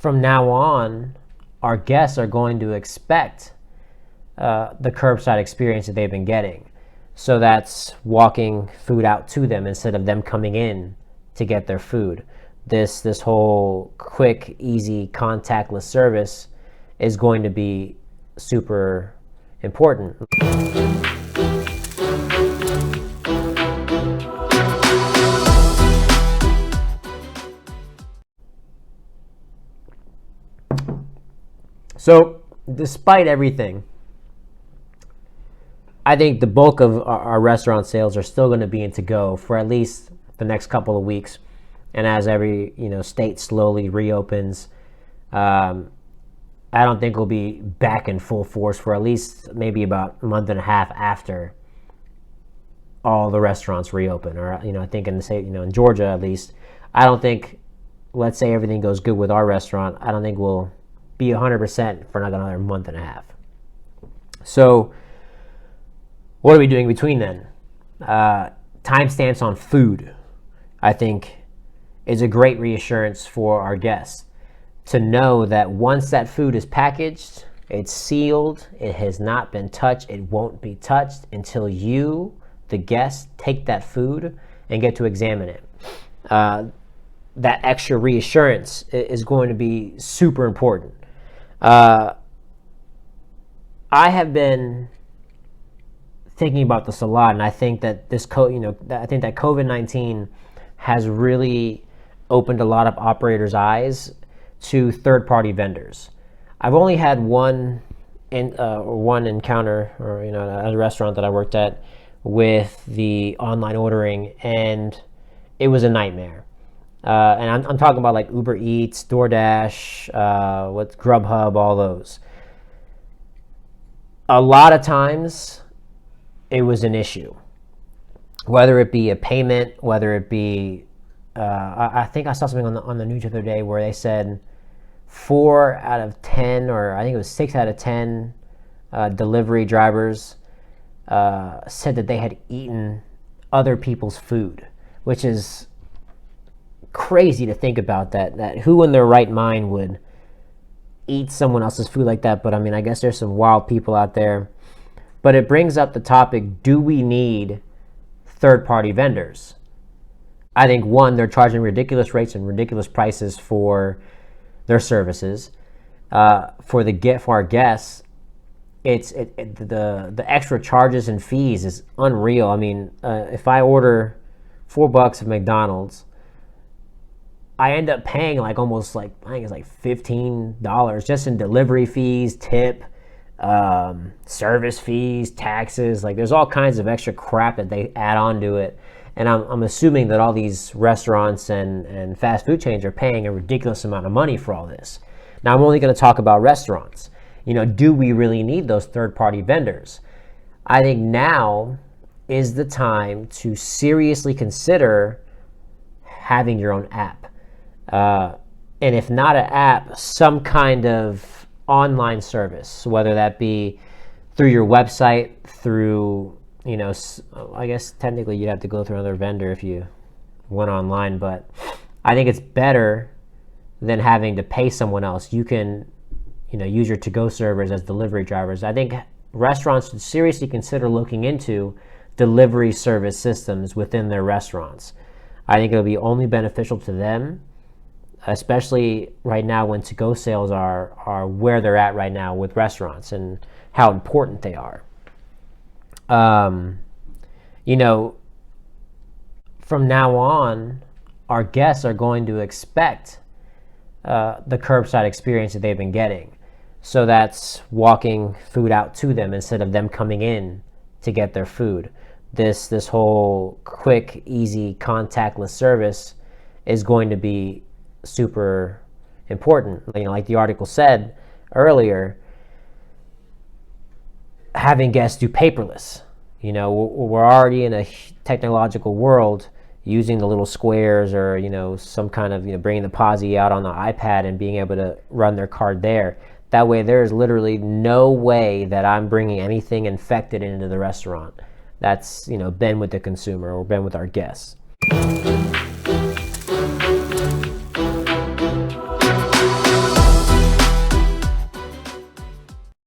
from now on, our guests are going to expect the curbside experience that they've been getting. So that's walking food out to them instead of them coming in to get their food. This whole quick, easy, contactless service is going to be super important. So, despite everything, I think the bulk of our restaurant sales are still going to be in to-go for at least the next couple of weeks. And as every state slowly reopens, I don't think we'll be back in full force for at least maybe about a month and a half after all the restaurants reopen. Or I think in the state, in Georgia at least, I don't think, let's say everything goes good with our restaurant, I don't think we'll be 100% for another month and a half. So what are we doing between then? Timestamps on food, I think, is a great reassurance for our guests to know that once that food is packaged, it's sealed, it has not been touched, it won't be touched until you, the guest, take that food and get to examine it. That extra reassurance is going to be super important. I have been thinking about this a lot, and I think that I think that COVID-19 has really opened a lot of operators' eyes to third-party vendors. I've only had one encounter, or at a restaurant that I worked at, with the online ordering, and it was a nightmare. And I'm talking about like Uber Eats, DoorDash, what's Grubhub, all those. A lot of times, it was an issue. Whether it be a payment, whether it be, I think I saw something on the news the other day where they said 4 out of 10, or I think it was 6 out of 10 delivery drivers said that they had eaten other people's food, which is crazy to think about. That who in their right mind would eat someone else's food like that? But I mean, I guess there's some wild people out there. But it brings up the topic, do we need third-party vendors? I think, one, they're charging ridiculous rates and ridiculous prices for their services. For our guests, the extra charges and fees is unreal. I mean, if I order $4 of McDonald's, I end up paying almost I think it's like $15 just in delivery fees, tip, service fees, taxes. There's all kinds of extra crap that they add on to it. And I'm assuming that all these restaurants and fast food chains are paying a ridiculous amount of money for all this. Now, I'm only going to talk about restaurants. Do we really need those third-party vendors? I think now is the time to seriously consider having your own app. And if not an app, some kind of online service, whether that be through your website, through, I guess technically you'd have to go through another vendor if you went online, but I think it's better than having to pay someone else. You can, use your to-go servers as delivery drivers. I think restaurants should seriously consider looking into delivery service systems within their restaurants. I think it'll be only beneficial to them, especially right now when to-go sales are where they're at right now with restaurants and how important they are. From now on, our guests are going to expect the curbside experience that they've been getting. So that's walking food out to them instead of them coming in to get their food. This whole quick, easy, contactless service is going to be super important. Like the article said earlier, having guests do paperless. We're already in a technological world using the little squares or, some kind of, bringing the Posi out on the iPad and being able to run their card there. That way there's literally no way that I'm bringing anything infected into the restaurant. That's, been with the consumer or been with our guests.